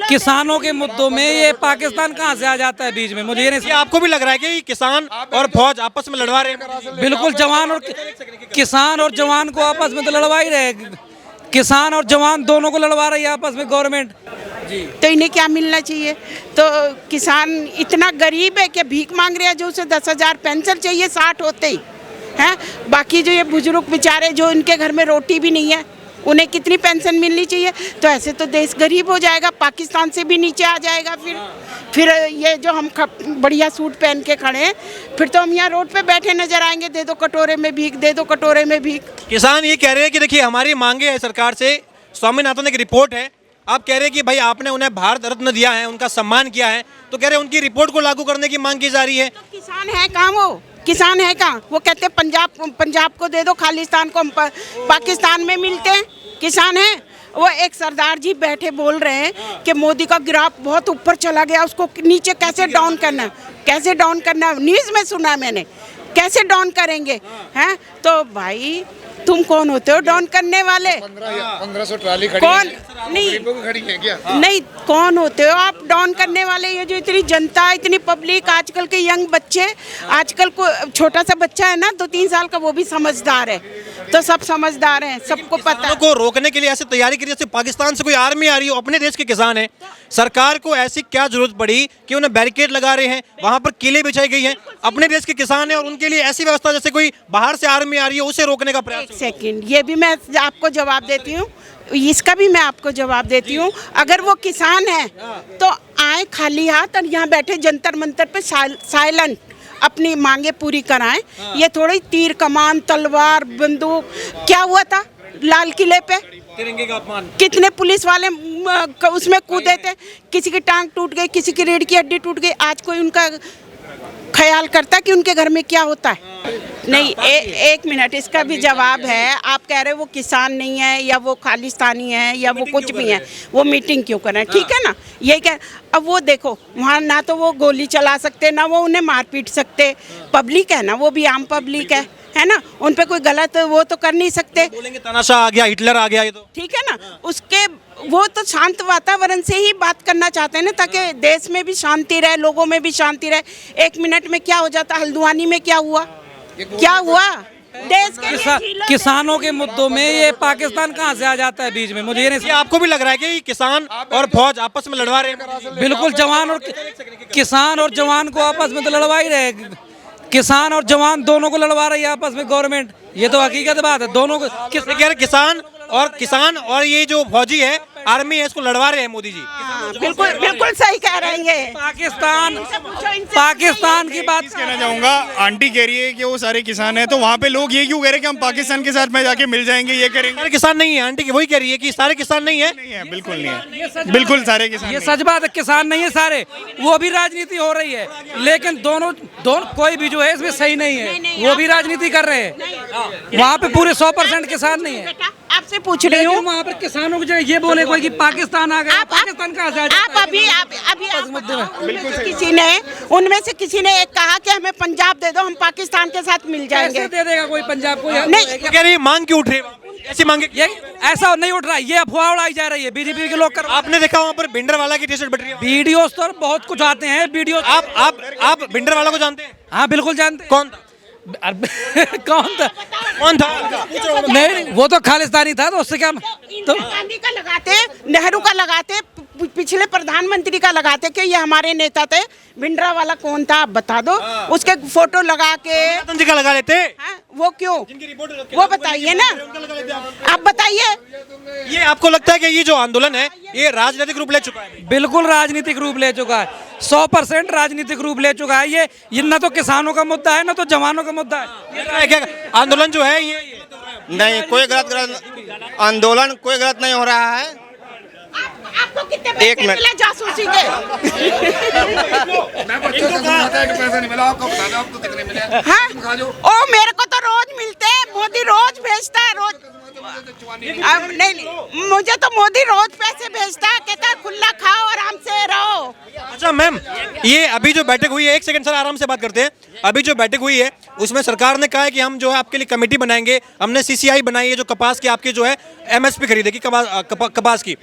किसानों के मुद्दों में ये पाकिस्तान कहाँ से आ जाता है बीच में? मुझे ये नहीं ये आपको भी लग रहा है कि किसान और फौज आपस में लड़वा रहे हैं? बिल्कुल किसान और जवान को आपस में तो लड़वा ही रहे। किसान और जवान दोनों को लड़वा रही है आपस में गवर्नमेंट। तो इन्हें क्या मिलना चाहिए? तो किसान इतना गरीब है कि भीख मांग रहे हैं, जो उसे 10,000 पेंशन चाहिए 60 होते ही हैं। बाकी जो ये बुजुर्ग बेचारे जो इनके घर में रोटी भी नहीं है, उन्हें कितनी पेंशन मिलनी चाहिए? तो ऐसे तो देश गरीब हो जाएगा, पाकिस्तान से भी नीचे आ जाएगा। फिर ये जो हम बढ़िया सूट पहन के खड़े हैं, फिर तो हम यहाँ रोड पे बैठे नजर आएंगे, दे दो कटोरे में भीख, दे दो कटोरे में भीख। किसान ये कह रहे हैं कि देखिए हमारी मांगे है सरकार से, स्वामीनाथन की रिपोर्ट है, आप कह रहे हैं कि भाई आपने उन्हें भारत रत्न दिया है, उनका सम्मान किया है, तो कह रहे हैं उनकी रिपोर्ट को लागू करने की मांग की जा रही है। तो किसान है कहाँ? वो किसान है कहाँ? वो कहते हैं पंजाब को दे दो, खालिस्तान को हम पाकिस्तान में मिलते हैं। किसान है? वो एक सरदार जी बैठे बोल रहे हैं कि मोदी का ग्राफ बहुत ऊपर चला गया, उसको नीचे कैसे डाउन करना, कैसे डाउन करना। न्यूज़ में सुना मैंने, कैसे डाउन करेंगे हैं? तो भाई तुम कौन होते हो डाउन करने वाले? 1500 ट्राली खड़ी कौन? है, नहीं खड़ी है क्या? नहीं, कौन होते हो आप डाउन करने वाले? ये जो इतनी जनता, इतनी पब्लिक, आजकल के यंग बच्चे, आजकल को छोटा सा बच्चा है ना 2-3 साल का, वो भी समझदार है। तो सब समझदार हैं, सबको पता है। को रोकने के लिए ऐसी तैयारी करी जैसे पाकिस्तान से कोई आर्मी आ रही हो, अपने देश के किसान हैं। सरकार को ऐसी क्या जरूरत पड़ी कि उन्हें बैरिकेड लगा रहे हैं, वहां पर किले बिछाई गई हैं, अपने देश के किसान हैं और उनके लिए ऐसी व्यवस्था जैसे कोई बाहर से आर्मी आ रही है उसे रोकने का प्रयास? एक सेकंड, ये भी मैं आपको जवाब देती हूँ, इसका भी मैं आपको जवाब देती हूँ। अगर वो किसान है तो आए खाली हाथ और यहाँ बैठे जंतर मंतर पे साइलेंट अपनी मांगे पूरी कराएं। ये थोड़ी तीर कमान तलवार बंदूक, क्या हुआ था लाल किले पे? तिरंगे का अपमान। कितने पुलिस वाले उसमें कूदे थे, किसी की टांग टूट गई, किसी की रीढ़ की हड्डी टूट गई। आज कोई उनका ख्याल करता कि उनके घर में क्या होता है? नहीं, एक मिनट, इसका भी जवाब है। आप कह रहे हो वो किसान नहीं है या वो खालिस्तानी है या वो कुछ भी है, वो मीटिंग क्यों कर रहे हैं? ठीक है ना, यही कह। अब वो देखो वहाँ ना तो वो गोली चला सकते, ना वो उन्हें मार पीट सकते। पब्लिक है ना, वो भी आम पब्लिक है ना, उन पे कोई गलत वो तो कर नहीं सकते। बोलेंगे तानाशाह आ गया, हिटलर आ गया, ये तो ठीक है ना। उसके वो तो शांत वातावरण से ही बात करना चाहते हैं ना, ताकि देश में भी शांति रहे, लोगों में भी शांति रहे। 1 मिनट में क्या हो जाता? हल्द्वानी में क्या हुआ? क्या हुआ? देश के किसानों के मुद्दों में ये पाकिस्तान कहाँ से आ जाता है बीच में? मुझे ये नहीं ये आपको भी लग रहा है कि किसान और फौज आपस में लड़वा रहे हैं? बिल्कुल किसान और जवान को आपस में तो लड़वा ही रहे। किसान और जवान दोनों को लड़वा रही है आपस में गवर्नमेंट। ये तो हकीकत बात है, दोनों को। किसान और ये जो फौजी है, आर्मी है, इसको लड़वा रहे हैं मोदी जी। बिल्कुल बिल्कुल सही कह रहे हैं। ये पाकिस्तान की बात कहना चाहूंगा, आंटी कह रही है कि वो सारे किसान हैं, तो वहाँ पे लोग ये क्यों कह रहे हैं कि हम पाकिस्तान के साथ में जाके मिल जाएंगे, ये करेंगे? सारे किसान नहीं है, आंटी की वही कह रही है कि सारे किसान नहीं है। नहीं है, बिल्कुल नहीं है, बिल्कुल सारे किसान ये सच बात है, किसान नहीं है सारे। वो भी राजनीति हो रही है, लेकिन दोनों कोई भी जो है इसमें सही नहीं है, वो भी राजनीति कर रहे हैं। वहाँ पे पूरे 100% किसान नहीं है। आपसे पूछ रही हूँ, वहाँ पर किसानों को जो ये बोले कोई कि पाकिस्तान आ गया, पाकिस्तान कहाँ से आ जाता है? आप उनमें से किसी ने एक कहा कि हमें पंजाब दे दो, हम पाकिस्तान के साथ मिल जाएंगे। कैसे दे देगा कोई पंजाब को? नहीं, कह रही है मांग क्यों उठ रही है? ऐसी मांगे ये ऐसा नहीं उठ रहा है, ये अफवाह उड़ाई जा रही है, बीजेपी के लोग कर। आपने देखा वहाँ पर भिंडरवाला की टी-शर्ट बट रही है? वीडियोस तो बहुत कुछ आते हैं वीडियो। आप भिंडरवाला को जानते हैं? हाँ बिल्कुल जानते हैं। कौन था? कौन था? नहीं, वो तो खालिस्तानी था, तो उससे क्या? तो गांधी का लगाते, नेहरू का लगाते, पिछले प्रधानमंत्री का लगाते कि ये हमारे नेता थे। भिंडरावाला कौन था आप बता दो, उसके फोटो लगा के जी का लगा लेते। वो क्यों? वो बताइए ना, आप बताइए। ये आपको लगता है कि ये जो आंदोलन है ये राजनीतिक रूप ले चुका है? बिल्कुल राजनीतिक रूप ले चुका है, 100% राजनीतिक रूप ले चुका है। ये न तो किसानों का मुद्दा है, न तो जवानों का मुद्दा है। क्या आंदोलन जो है ये नहीं, कोई गलत आंदोलन कोई गलत नहीं हो रहा है। आपको कितने पैसे मिले जासूसी के? पैसा नहीं मिला आपको, बता दो आपको कितने मिले? हाँ? ओ मेरे को तो रोज मिलते हैं, मोदी रोज भेजता है, रोज। अब नहीं, मुझे तो मोदी रोज पैसे भेजता है, कहता है खुला खाओ आराम से रहो। अच्छा मैम, ये अभी जो बैठक हुई है, 1 सेकंड सर आराम से बात करते हैं। अभी जो बैठक हुई है उसमें सरकार ने कहा है कि हम जो है आपके लिए कमेटी बनाएंगे, हमने CCI बनाई है जो कपास की आपकी जो है MSP खरीदेगी कपास की।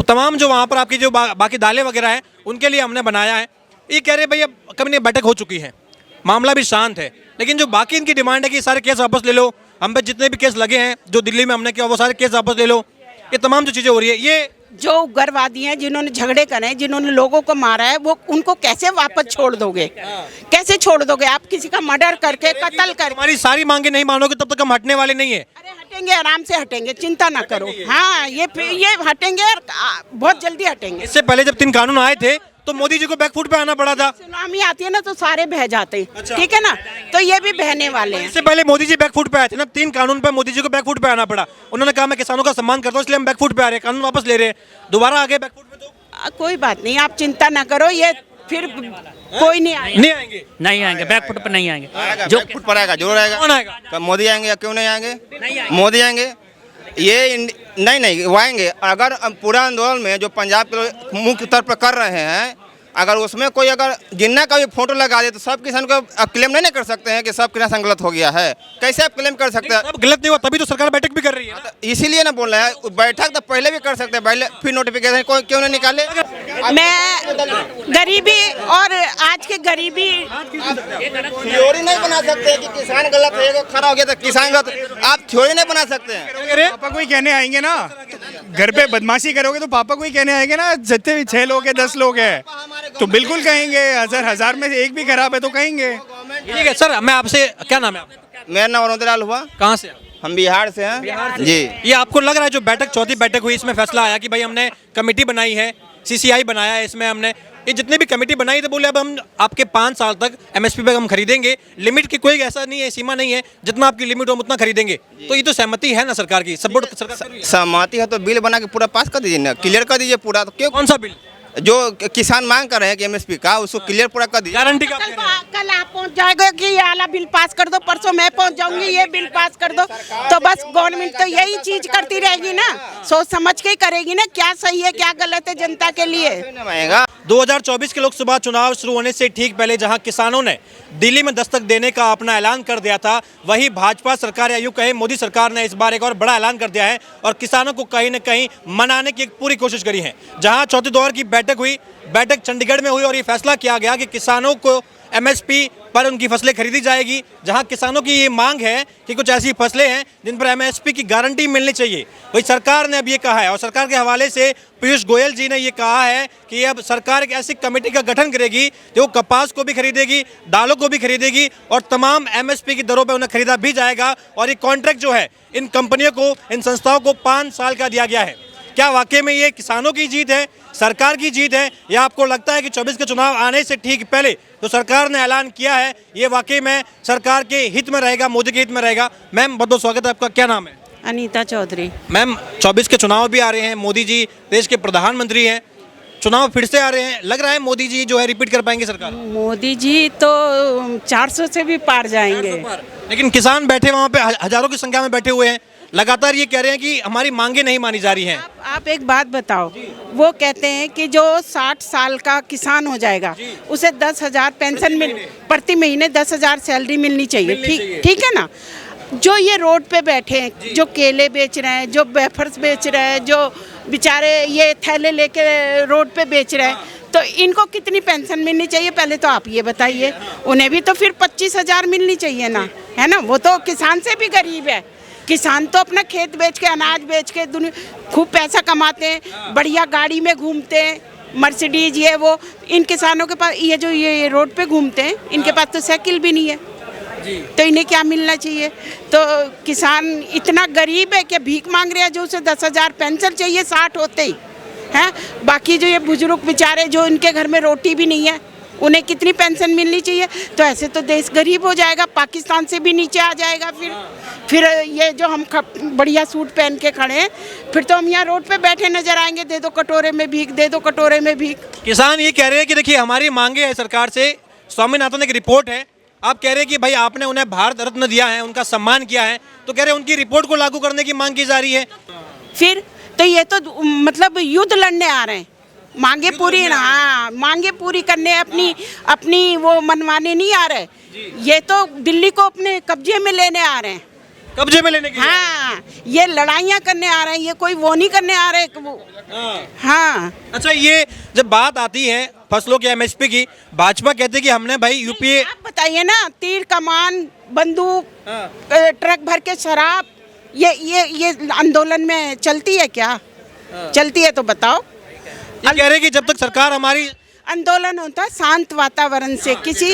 तमाम जो वहाँ पर आपकी जो बाकी दालें वगैरह हैं उनके लिए हमने बनाया है। ये कह रहे भाई अब कभी बैठक हो चुकी है, मामला भी शांत है, लेकिन जो बाकी इनकी डिमांड है कि सारे केस वापस ले लो, हम पे जितने भी केस लगे हैं जो दिल्ली में हमने किया वो सारे केस वापस ले लो, ये तमाम जो चीज़ें हो रही है, ये जो उग्रवादी हैं जिन्होंने झगड़े करे हैं, जिन्होंने लोगों को मारा है, वो उनको कैसे वापस छोड़ दोगे? कैसे छोड़ दोगे? आप किसी का मर्डर करके, कत्ल करके। हमारी सारी मांगे नहीं मानोगे तब तक हम हटने वाले नहीं है। अरे हटेंगे, आराम से हटेंगे, चिंता ना करो। हाँ, ये हटेंगे और बहुत जल्दी हटेंगे। इससे पहले जब 3 कानून आए थे तो मोदी जी को बैकफुट पे आना पड़ा था। सुनामी आती है ना तो सारे बह जाते हैं, ठीक है ना, तो ये भी बहने वाले हैं। इससे पहले मोदी जी बैकफुट पे आए थे ना, 3 कानून पे मोदी जी को बैकफुट पे आना पड़ा। उन्होंने कहा मैं किसानों का सम्मान करता हूँ इसलिए हम बैकफुट पे आ रहे हैं, कानून वापस ले रहे हैं, दोबारा आ गए बैकफुट पे। तो कोई बात नहीं, आप चिंता ना करो, ये फिर कोई नहीं आएगा। नहीं आएंगे, नहीं आएंगे, बैकफुट पर नहीं आएंगे। जो फुट पर आएगा, जरूर आएगा। कौन आएगा? कब मोदी आएंगे या क्यों नहीं आएंगे? मोदी आएंगे। ये नहीं वो आएंगे। अगर पूरा आंदोलन में जो पंजाब के लोग मुख्य तौर पर कर रहे हैं, अगर उसमें कोई अगर जिन्ना का भी फोटो लगा दे तो सब किसान को क्लेम नहीं कर सकते हैं कि सब किसान गलत हो गया है। कैसे आप क्लेम कर सकते हैं? सब गलत नहीं हुआ तभी तो सरकार बैठक भी कर रही है ना। इसीलिए ना बोल रहे हैं, बैठक तो पहले भी कर सकते हैं, पहले फिर नोटिफिकेशन कोई क्यों नहीं निकाले? मैं गरीबी और आज के गरीबी थ्योरी नहीं बना सकते कि किसान गलत है, खड़ा हो गया तो किसान गलत, आप थ्योरी नहीं बना सकते हैं। पापा को ही कहने आएंगे ना, घर पे बदमाशी करोगे तो पापा को ही कहने आएंगे ना। जितने भी 6 लोग हैं 10 लोग हैं तो बिल्कुल कहेंगे, हजार में से एक भी खराब है तो कहेंगे। ठीक है सर, मैं आपसे, क्या नाम है आपका? मेरा नाम अरुणलाल हुआ। कहाँ से? हम बिहार से हैं जी। ये आपको लग रहा है जो बैठक, चौथी बैठक हुई, इसमें फैसला आया कि भाई हमने कमेटी बनाई है, सीसीआई बनाया है, इसमें हमने ये जितने भी कमेटी बनाई तो बोले अब हम आपके 5 साल तक एमएसपी पे हम खरीदेंगे, लिमिट की कोई ऐसा नहीं है, सीमा नहीं है, जितना आपकी लिमिट हो हम उतना खरीदेंगे। तो ये तो सहमति है ना सरकार की, सपोर्ट सरकार। सहमति है तो बिल बना के पूरा पास कर दीजिए ना, क्लियर कर दीजिए पूरा। तो क्यों? कौन सा बिल? जो किसान मांग कर रहे हैं कि एमएसपी का, उसको क्लियर पूरा कर दीजिए। गारंटी का कल आप पहुंच जाएगा कि ये वाला बिल पास कर दो, परसों मैं पहुंच जाऊंगी ये बिल पास कर दो। तो बस गवर्नमेंट तो यही चीज करती रहेगी ना, सोच समझ के करेगी ना, क्या सही है क्या गलत है जनता के लिए। 2024 के लोकसभा चुनाव शुरू होने से ठीक पहले जहां किसानों ने दिल्ली में दस्तक देने का अपना ऐलान कर दिया था, वहीं भाजपा सरकार या यूं कहे मोदी सरकार ने इस बार एक और बड़ा ऐलान कर दिया है और किसानों को कहीं न कहीं मनाने की एक पूरी कोशिश करी है। जहां चौथे दौर की बैठक हुई, बैठक चंडीगढ़ में हुई और ये फैसला किया गया कि किसानों को एमएसपी पर उनकी फसलें खरीदी जाएगी। जहां किसानों की ये मांग है कि कुछ ऐसी फसलें हैं जिन पर एमएसपी की गारंटी मिलनी चाहिए, वही सरकार ने अब ये कहा है। और सरकार के हवाले से पीयूष गोयल जी ने ये कहा है कि अब सरकार एक ऐसी कमेटी का गठन करेगी जो कपास को भी खरीदेगी, दालों को भी खरीदेगी और तमाम एमएसपी की दरों पर उन्हें खरीदा भी जाएगा। और ये कॉन्ट्रैक्ट जो है इन कंपनियों को, इन संस्थाओं को 5 साल का दिया गया है। क्या वाकई में ये किसानों की जीत है, सरकार की जीत है, या आपको लगता है कि 24 के चुनाव आने से ठीक पहले तो सरकार ने ऐलान किया है ये वाकई में सरकार के हित में रहेगा, मोदी के हित में रहेगा? मैम बहुत बहुत स्वागत है आपका, क्या नाम है? अनीता चौधरी। मैम 24 के चुनाव भी आ रहे हैं, मोदी जी देश के प्रधानमंत्री हैं, चुनाव फिर से आ रहे हैं, लग रहा है मोदी जी जो है रिपीट कर पाएंगे सरकार? मोदी जी तो 400 से भी पार जाएंगे। लेकिन किसान बैठे वहाँ पे हजारों की संख्या में बैठे हुए हैं, लगातार ये कह रहे हैं कि हमारी मांगे नहीं मानी जा रही हैं। आप एक बात बताओ, वो कहते हैं कि जो 60 साल का किसान हो जाएगा उसे 10,000 पेंशन मिल, प्रति महीने 10,000 सैलरी मिलनी चाहिए, ठीक है ना। जो ये रोड पे बैठे हैं, जो केले बेच रहे हैं, जो वेफर्स बेच रहे हैं, जो बेचारे ये थैले लेके रोड पे बेच रहे हैं, तो इनको कितनी पेंशन मिलनी चाहिए पहले तो आप ये बताइए। उन्हें भी तो फिर 25,000 मिलनी चाहिए ना, है ना। वो तो किसान से भी गरीब है। किसान तो अपना खेत बेच के, अनाज बेच के खूब पैसा कमाते हैं, बढ़िया गाड़ी में घूमते हैं, मर्सिडीज ये वो। इन किसानों के पास ये जो ये रोड पे घूमते हैं, इनके पास तो साइकिल भी नहीं है, तो इन्हें क्या मिलना चाहिए? तो किसान इतना गरीब है कि भीख मांग रहे हैं, जो उसे 10,000 पेंशन चाहिए 60 होते ही हैं। बाकी जो ये बुजुर्ग बेचारे जो इनके घर में रोटी भी नहीं है, उन्हें कितनी पेंशन मिलनी चाहिए? तो ऐसे तो देश गरीब हो जाएगा, पाकिस्तान से भी नीचे आ जाएगा। फिर ये जो हम बढ़िया सूट पहन के खड़े हैं, फिर तो हम यहाँ रोड पे बैठे नजर आएंगे, दे दो कटोरे में भीख, दे दो कटोरे में भीख। किसान ये कह रहे हैं कि देखिए हमारी मांगे है सरकार से, स्वामीनाथन एक रिपोर्ट है, आप कह रहे हैं कि भाई आपने उन्हें भारत रत्न दिया है, उनका सम्मान किया है, तो कह रहे हैं उनकी रिपोर्ट को लागू करने की मांग की जा रही है। फिर तो ये तो मतलब युद्ध लड़ने आ रहे हैं, मांगे पूरी, हाँ मांगे पूरी करने, अपनी वो मनवाने नहीं आ रहे, ये तो दिल्ली को अपने कब्जे में लेने आ रहे हैं। कब्जे में लेने के लिए। हाँ, ये लड़ाइयाँ करने आ रहे हैं, ये कोई वो नहीं करने आ रहे वो। हाँ, अच्छा, ये जब बात आती है फसलों के एमएसपी की, भाजपा कहते हैं कि हमने भाई यूपीए। आप बताइए ना, तीर कमान बंदूक ट्रक भर के शराब, ये आंदोलन में चलती है क्या? चलती है तो बताओ। ये कह रहे हैं कि जब तक सरकार हमारी। आंदोलन होता है शांत वातावरण से, किसी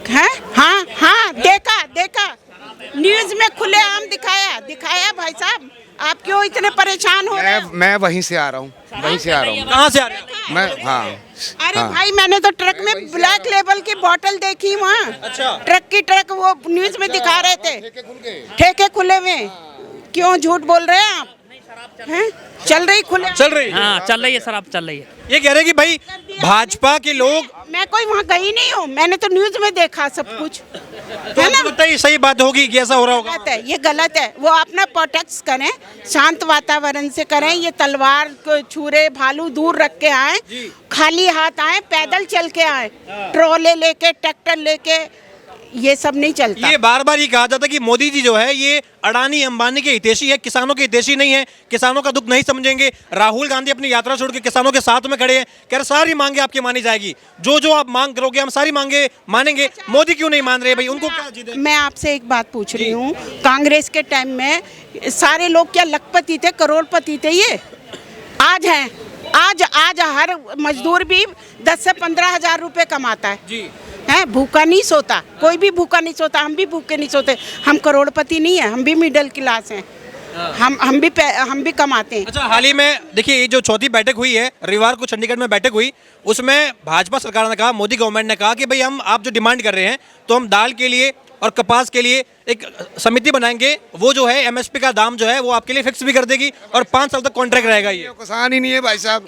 है। हाँ हाँ, देखा न्यूज में खुलेआम दिखाया भाई साहब। आप क्यों इतने परेशान हो रहे हैं? मैं वहीं से आ रहा हूँ, वहीं से आ रहा हूँ कहाँ से आ रहे हैं? मैं। हाँ, अरे हाँ। भाई, मैंने तो ट्रक में ब्लैक लेबल की बोतल देखी वहाँ। अच्छा। ट्रक वो न्यूज में दिखा रहे थे, ठेके खुले हुए। क्यों झूठ बोल रहे हैं आप? हैं? चल रही। हाँ, चल रही है, शराब चल रही है। ये कह रहे हैं कि भाई भाजपा के लोग। मैं कोई वहाँ गई नहीं हूँ, मैंने तो न्यूज में देखा सब कुछ, तो है ना? आपको लगता है ये सही बात होगी कि ऐसा हो रहा होगा? गलत है, ये गलत है। वो अपना प्रोटेक्ट करें, शांत वातावरण से करें। ये तलवार को छुरे भालू दूर रख के आए, खाली हाथ आए, पैदल चल के आए, ट्रोले लेके, ट्रैक्टर लेके, ये सब नहीं चलता। ये बार बार ये कहा जाता है कि मोदी जी जो है ये अडानी अंबानी के हितैषी है, किसानों के हितैषी नहीं है, किसानों का दुख नहीं समझेंगे। राहुल गांधी अपनी यात्रा छोड़ के किसानों के साथ में खड़े हैं, कह रहे सारी मांगे आपकी मानी जाएगी, जो आप मांग करोगे हम सारी मांगे मानेंगे। मोदी क्यों नहीं मान रहे भाई? उनको क्या जिद है? मैं आपसे एक बात पूछ रही हूँ, कांग्रेस के टाइम में सारे लोग क्या लखपति थे, करोड़पति थे? ये आज हैं। आज हर मजदूर भी 10 से 15 हजार रुपए कमाता है जी। है, भूखा नहीं सोता, कोई भी भूखा नहीं सोता। हम भी भूखे नहीं सोते। हम करोड़पति नहीं है, हम भी मिडिल क्लास हैं। हम भी कमाते हैं। अच्छा, हाल ही में देखिए ये जो चौथी बैठक हुई है, रविवार को चंडीगढ़ में बैठक हुई, उसमें भाजपा सरकार ने कहा, मोदी गवर्नमेंट ने कहा कि भाई आप जो डिमांड कर रहे हैं तो हम दाल के लिए और कपास के लिए एक समिति बनाएंगे, वो जो है एमएसपी का दाम जो है वो आपके लिए फिक्स भी कर देगी और 5 साल तक कॉन्ट्रैक्ट रहेगा। ये किसान ही नहीं है भाई साहब।